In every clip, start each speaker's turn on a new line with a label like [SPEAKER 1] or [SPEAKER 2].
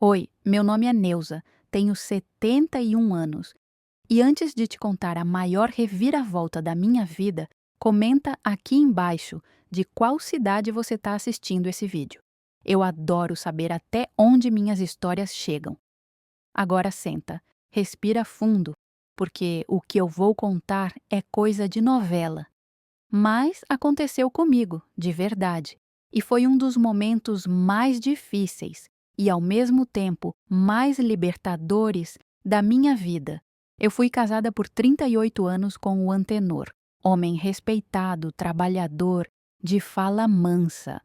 [SPEAKER 1] Oi, meu nome é Neuza, tenho 71 anos. E antes de te contar a maior reviravolta da minha vida, comenta aqui embaixo de qual cidade você está assistindo esse vídeo. Eu adoro saber até onde minhas histórias chegam. Agora senta, respira fundo, porque o que eu vou contar é coisa de novela. Mas aconteceu comigo, de verdade. E foi um dos momentos mais difíceis e, ao mesmo tempo, mais libertadores da minha vida. Eu fui casada por 38 anos com o Antenor, homem respeitado, trabalhador, de fala mansa.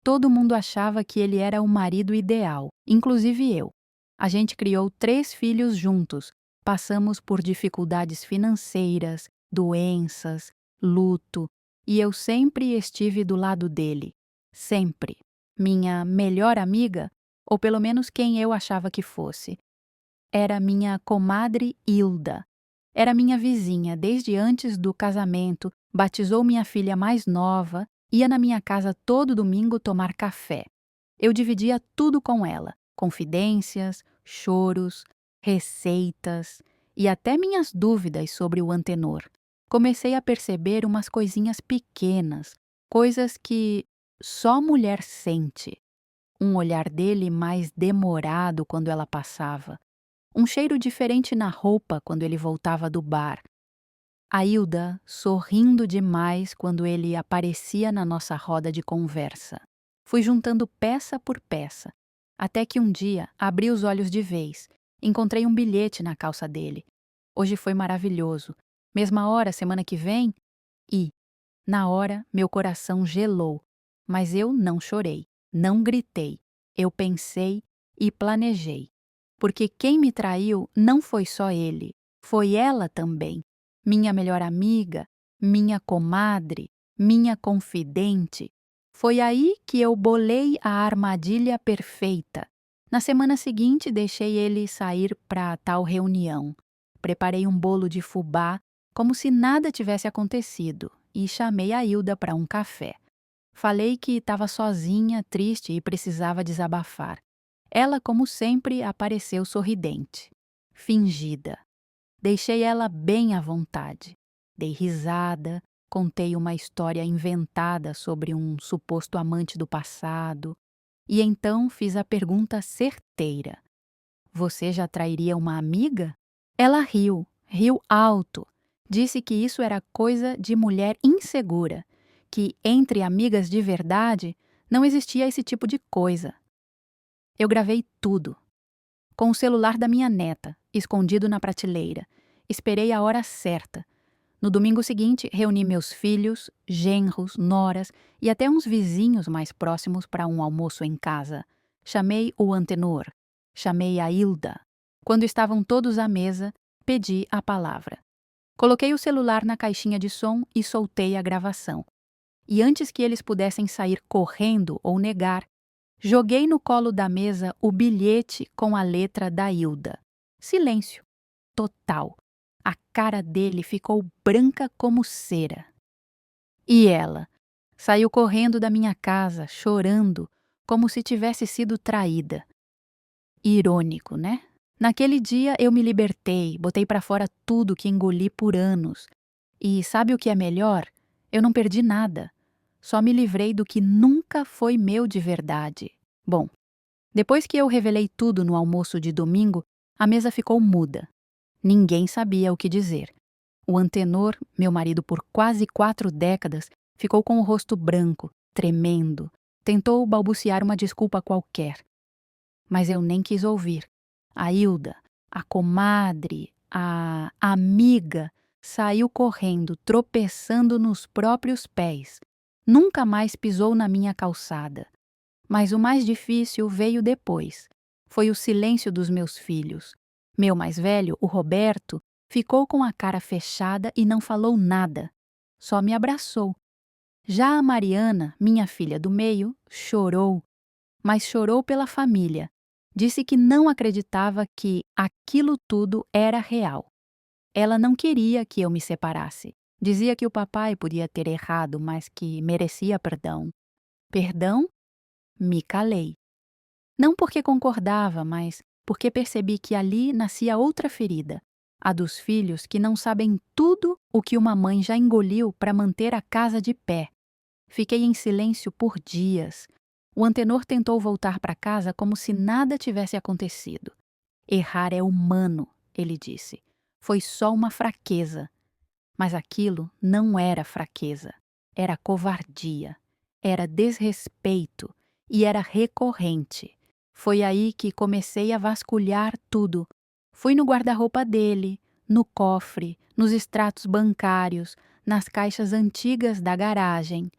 [SPEAKER 1] Todo mundo achava que ele era o marido ideal, inclusive eu. A gente criou 3 filhos juntos, passamos por dificuldades financeiras, doenças, luto, e eu sempre estive do lado dele. Sempre. Minha melhor amiga, ou pelo menos quem eu achava que fosse, era minha comadre Hilda. Era minha vizinha desde antes do casamento, batizou minha filha mais nova, ia na minha casa todo domingo tomar café. Eu dividia tudo com ela, confidências, choros, receitas e até minhas dúvidas sobre o Antenor. Comecei a perceber umas coisinhas pequenas, coisas que só mulher sente. Um olhar dele mais demorado quando ela passava. Um cheiro diferente na roupa quando ele voltava do bar. A Hilda sorrindo demais quando ele aparecia na nossa roda de conversa. Fui juntando peça por peça, até que um dia abri os olhos de vez. Encontrei um bilhete na calça dele. Hoje foi maravilhoso. Mesma hora, semana que vem? E, na hora, meu coração gelou. Mas eu não chorei, não gritei. Eu pensei e planejei. Porque quem me traiu não foi só ele, foi ela também. Minha melhor amiga, minha comadre, minha confidente. Foi aí que eu bolei a armadilha perfeita. Na semana seguinte, deixei ele sair para tal reunião. Preparei um bolo de fubá, como se nada tivesse acontecido, e chamei a Hilda para um café. Falei que estava sozinha, triste e precisava desabafar. Ela, como sempre, apareceu sorridente, fingida. Deixei ela bem à vontade. Dei risada, contei uma história inventada sobre um suposto amante do passado e então fiz a pergunta certeira: Você já trairia uma amiga? Ela riu, riu alto. Disse que isso era coisa de mulher insegura, que entre amigas de verdade não existia esse tipo de coisa. Eu gravei tudo, com o celular da minha neta, escondido na prateleira. Esperei a hora certa. No domingo seguinte, reuni meus filhos, genros, noras e até uns vizinhos mais próximos para um almoço em casa. Chamei o Antenor. Chamei a Hilda. Quando estavam todos à mesa, pedi a palavra. Coloquei o celular na caixinha de som e soltei a gravação. E antes que eles pudessem sair correndo ou negar, joguei no colo da mesa o bilhete com a letra da Hilda. Silêncio. Total. A cara dele ficou branca como cera. E ela? Saiu correndo da minha casa, chorando, como se tivesse sido traída. Irônico, né? Naquele dia eu me libertei, botei pra fora tudo que engoli por anos. E sabe o que é melhor? Eu não perdi nada. Só me livrei do que nunca foi meu de verdade. Bom, depois que eu revelei tudo no almoço de domingo, a mesa ficou muda. Ninguém sabia o que dizer. O Antenor, meu marido por quase 4 décadas, ficou com o rosto branco, tremendo. Tentou balbuciar uma desculpa qualquer. Mas eu nem quis ouvir. A Hilda, a comadre, a amiga, saiu correndo, tropeçando nos próprios pés. Nunca mais pisou na minha calçada. Mas o mais difícil veio depois. Foi o silêncio dos meus filhos. Meu mais velho, o Roberto, ficou com a cara fechada e não falou nada. Só me abraçou. Já a Mariana, minha filha do meio, chorou. Mas chorou pela família. Disse que não acreditava que aquilo tudo era real. Ela não queria que eu me separasse. Dizia que o papai podia ter errado, mas que merecia perdão. Perdão? Me calei. Não porque concordava, mas porque percebi que ali nascia outra ferida, a dos filhos que não sabem tudo o que uma mãe já engoliu para manter a casa de pé. Fiquei em silêncio por dias. O Antenor tentou voltar para casa como se nada tivesse acontecido. Errar é humano, ele disse. Foi só uma fraqueza. Mas aquilo não era fraqueza. Era covardia. Era desrespeito. E era recorrente. Foi aí que comecei a vasculhar tudo. Fui no guarda-roupa dele, no cofre, nos extratos bancários, nas caixas antigas da garagem.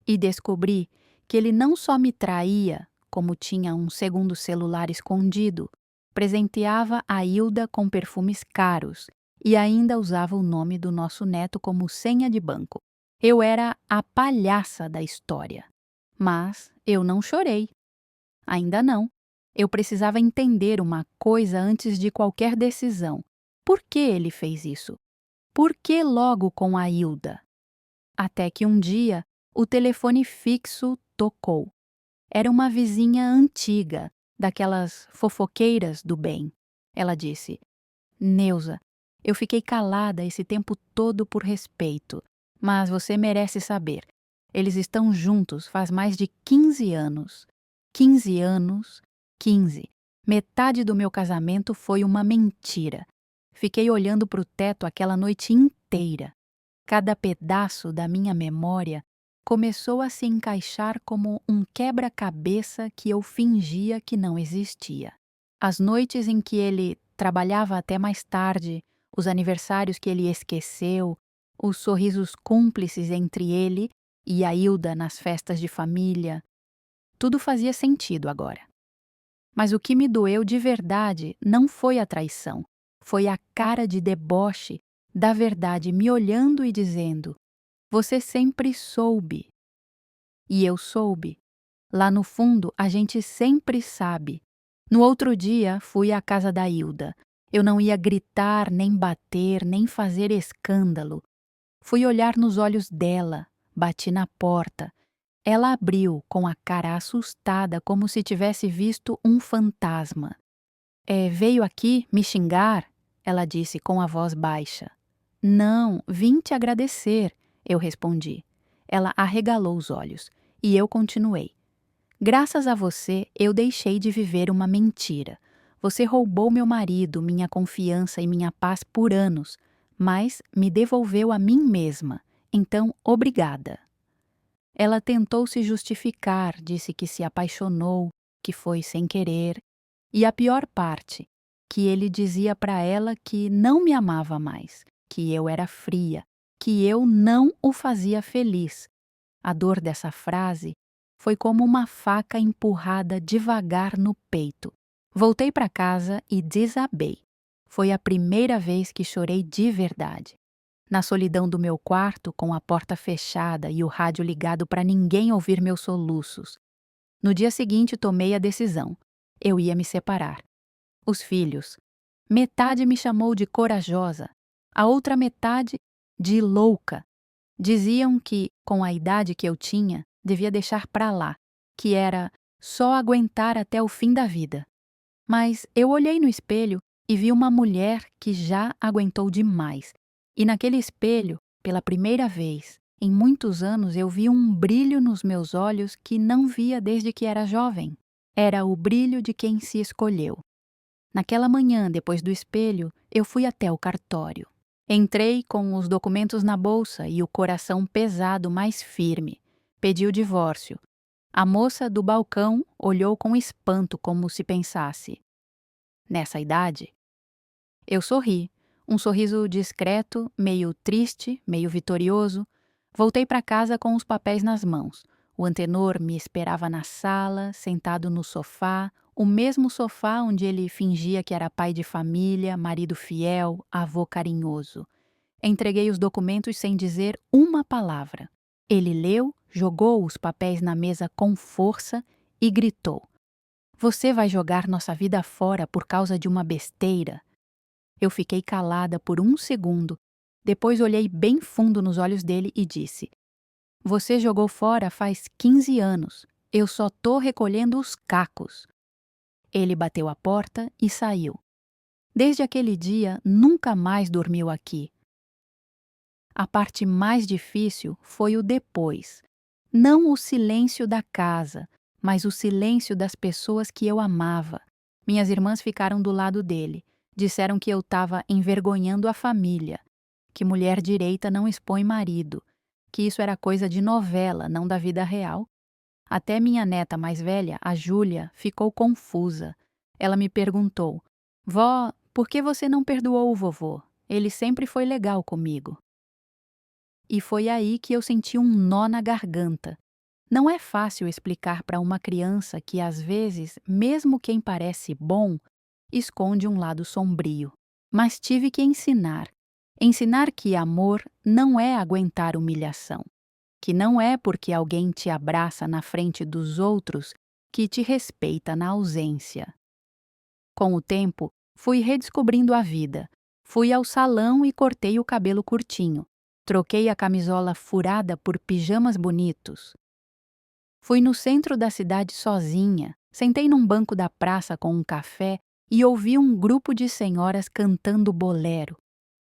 [SPEAKER 1] E descobri que ele não só me traía, como tinha um segundo celular escondido, presenteava a Hilda com perfumes caros e ainda usava o nome do nosso neto como senha de banco. Eu era a palhaça da história. Mas eu não chorei. Ainda não. Eu precisava entender uma coisa antes de qualquer decisão. Por que ele fez isso? Por que logo com a Hilda? Até que um dia o telefone fixo tocou. Era uma vizinha antiga, daquelas fofoqueiras do bem. Ela disse: Neuza, eu fiquei calada esse tempo todo por respeito, mas você merece saber. Eles estão juntos faz mais de 15 anos. 15 anos, 15. Metade do meu casamento foi uma mentira. Fiquei olhando para o teto aquela noite inteira. Cada pedaço da minha memória começou a se encaixar como um quebra-cabeça que eu fingia que não existia. As noites em que ele trabalhava até mais tarde, os aniversários que ele esqueceu, os sorrisos cúmplices entre ele e a Hilda nas festas de família, tudo fazia sentido agora. Mas o que me doeu de verdade não foi a traição, foi a cara de deboche da verdade me olhando e dizendo: Você sempre soube. E eu soube. Lá no fundo, a gente sempre sabe. No outro dia, fui à casa da Hilda. Eu não ia gritar, nem bater, nem fazer escândalo. Fui olhar nos olhos dela, bati na porta. Ela abriu com a cara assustada, como se tivesse visto um fantasma. Veio aqui me xingar? Ela disse com a voz baixa. Não, vim te agradecer, eu respondi. Ela arregalou os olhos e eu continuei. Graças a você, eu deixei de viver uma mentira. Você roubou meu marido, minha confiança e minha paz por anos, mas me devolveu a mim mesma. Então, obrigada. Ela tentou se justificar, disse que se apaixonou, que foi sem querer. E a pior parte, que ele dizia para ela que não me amava mais, que eu era fria, que eu não o fazia feliz. A dor dessa frase foi como uma faca empurrada devagar no peito. Voltei para casa e desabei. Foi a primeira vez que chorei de verdade. Na solidão do meu quarto, com a porta fechada e o rádio ligado para ninguém ouvir meus soluços. No dia seguinte, tomei a decisão. Eu ia me separar. Os filhos. Metade me chamou de corajosa, a outra metade de louca. Diziam que, com a idade que eu tinha, devia deixar para lá, que era só aguentar até o fim da vida. Mas eu olhei no espelho e vi uma mulher que já aguentou demais. E naquele espelho, pela primeira vez, em muitos anos eu vi um brilho nos meus olhos que não via desde que era jovem. Era o brilho de quem se escolheu. Naquela manhã, depois do espelho, eu fui até o cartório. Entrei com os documentos na bolsa e o coração pesado, mas firme. Pedi o divórcio. A moça do balcão olhou com espanto, como se pensasse: nessa idade? Eu sorri, um sorriso discreto, meio triste, meio vitorioso. Voltei para casa com os papéis nas mãos. O Antenor me esperava na sala, sentado no sofá, o mesmo sofá onde ele fingia que era pai de família, marido fiel, avô carinhoso. Entreguei os documentos sem dizer uma palavra. Ele leu, jogou os papéis na mesa com força e gritou: Você vai jogar nossa vida fora por causa de uma besteira? Eu fiquei calada por um segundo. Depois olhei bem fundo nos olhos dele e disse: Você jogou fora faz 15 anos. Eu só tô recolhendo os cacos. Ele bateu a porta e saiu. Desde aquele dia, nunca mais dormiu aqui. A parte mais difícil foi o depois. Não o silêncio da casa, mas o silêncio das pessoas que eu amava. Minhas irmãs ficaram do lado dele. Disseram que eu estava envergonhando a família, que mulher direita não expõe marido, que isso era coisa de novela, não da vida real. Até minha neta mais velha, a Júlia, ficou confusa. Ela me perguntou: Vó, por que você não perdoou o vovô? Ele sempre foi legal comigo. E foi aí que eu senti um nó na garganta. Não é fácil explicar para uma criança que, às vezes, mesmo quem parece bom, esconde um lado sombrio. Mas tive que ensinar. Ensinar que amor não é aguentar humilhação. Que não é porque alguém te abraça na frente dos outros que te respeita na ausência. Com o tempo, fui redescobrindo a vida. Fui ao salão e cortei o cabelo curtinho. Troquei a camisola furada por pijamas bonitos. Fui no centro da cidade sozinha, sentei num banco da praça com um café e ouvi um grupo de senhoras cantando bolero.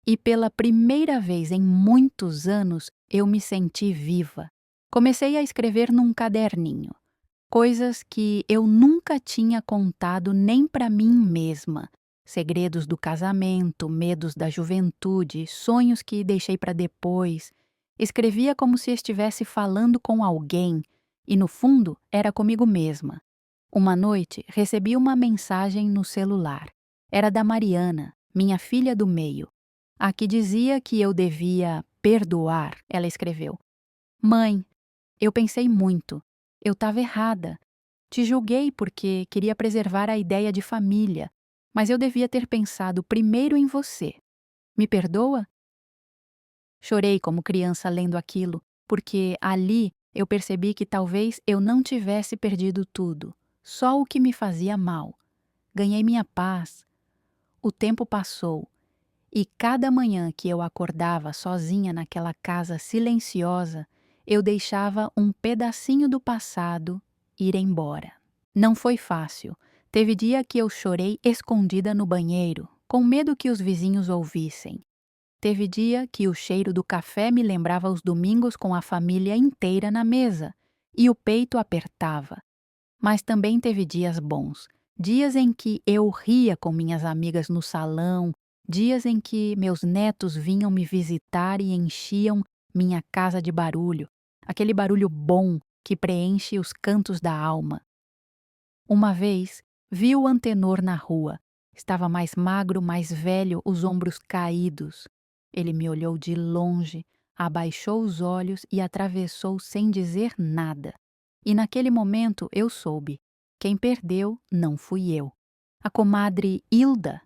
[SPEAKER 1] E pela primeira vez em muitos anos eu me senti viva. Comecei a escrever num caderninho. Coisas que eu nunca tinha contado nem para mim mesma. Segredos do casamento, medos da juventude, sonhos que deixei para depois. Escrevia como se estivesse falando com alguém, e no fundo era comigo mesma. Uma noite recebi uma mensagem no celular. Era da Mariana, minha filha do meio. A que dizia que eu devia perdoar, ela escreveu. Mãe, eu pensei muito. Eu estava errada. Te julguei porque queria preservar a ideia de família, mas eu devia ter pensado primeiro em você. Me perdoa? Chorei como criança lendo aquilo, porque ali eu percebi que talvez eu não tivesse perdido tudo, só o que me fazia mal. Ganhei minha paz. O tempo passou, e cada manhã que eu acordava sozinha naquela casa silenciosa, eu deixava um pedacinho do passado ir embora. Não foi fácil. Teve dia que eu chorei escondida no banheiro, com medo que os vizinhos ouvissem. Teve dia que o cheiro do café me lembrava os domingos com a família inteira na mesa, e o peito apertava. Mas também teve dias bons, dias em que eu ria com minhas amigas no salão, dias em que meus netos vinham me visitar e enchiam minha casa de barulho, aquele barulho bom que preenche os cantos da alma. Uma vez, vi o Antenor na rua. Estava mais magro, mais velho, os ombros caídos. Ele me olhou de longe, abaixou os olhos e atravessou sem dizer nada. E naquele momento eu soube. Quem perdeu não fui eu. A comadre Hilda.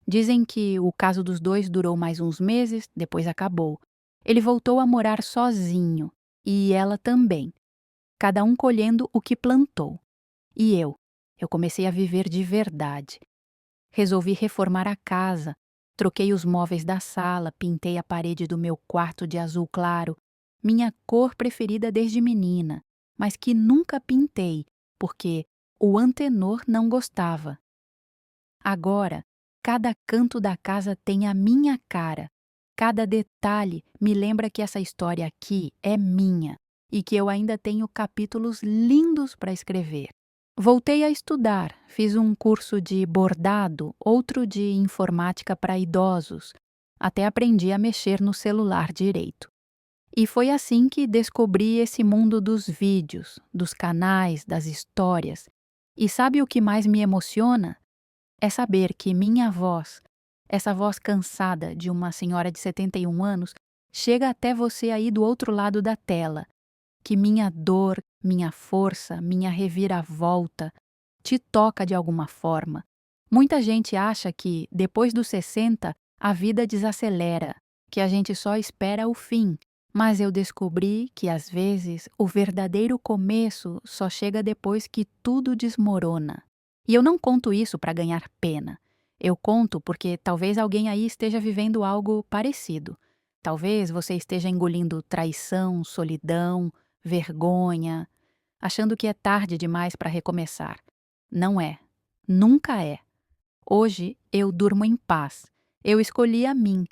[SPEAKER 1] Dizem que o caso dos dois durou mais uns meses, depois acabou. Ele voltou a morar sozinho, e ela também. Cada um colhendo o que plantou. E eu comecei a viver de verdade. Resolvi reformar a casa, troquei os móveis da sala, pintei a parede do meu quarto de azul claro, minha cor preferida desde menina, mas que nunca pintei, porque o Antenor não gostava. Agora, cada canto da casa tem a minha cara. Cada detalhe me lembra que essa história aqui é minha e que eu ainda tenho capítulos lindos para escrever. Voltei a estudar, fiz um curso de bordado, outro de informática para idosos. Até aprendi a mexer no celular direito. E foi assim que descobri esse mundo dos vídeos, dos canais, das histórias. E sabe o que mais me emociona? É saber que minha voz, essa voz cansada de uma senhora de 71 anos, chega até você aí do outro lado da tela. Que minha dor, minha força, minha reviravolta te toca de alguma forma. Muita gente acha que, depois dos 60, a vida desacelera, que a gente só espera o fim. Mas eu descobri que, às vezes, o verdadeiro começo só chega depois que tudo desmorona. E eu não conto isso para ganhar pena. Eu conto porque talvez alguém aí esteja vivendo algo parecido. Talvez você esteja engolindo traição, solidão, vergonha, achando que é tarde demais para recomeçar. Não é. Nunca é. Hoje eu durmo em paz. Eu escolhi a mim.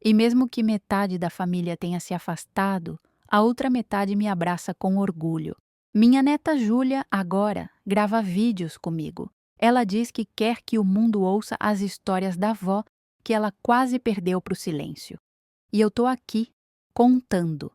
[SPEAKER 1] E mesmo que metade da família tenha se afastado, a outra metade me abraça com orgulho. Minha neta Júlia agora grava vídeos comigo. Ela diz que quer que o mundo ouça as histórias da avó que ela quase perdeu para o silêncio. E eu tô aqui, contando.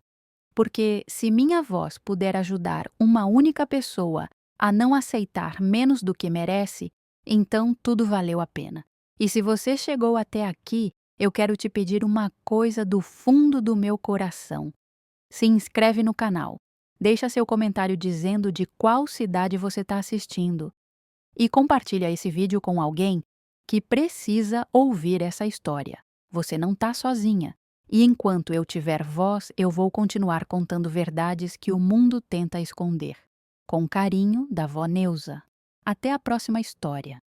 [SPEAKER 1] Porque se minha voz puder ajudar uma única pessoa a não aceitar menos do que merece, então tudo valeu a pena. E se você chegou até aqui, eu quero te pedir uma coisa do fundo do meu coração. Se inscreve no canal. Deixa seu comentário dizendo de qual cidade você está assistindo. E compartilha esse vídeo com alguém que precisa ouvir essa história. Você não está sozinha. E enquanto eu tiver voz, eu vou continuar contando verdades que o mundo tenta esconder. Com carinho, da vó Neuza. Até a próxima história.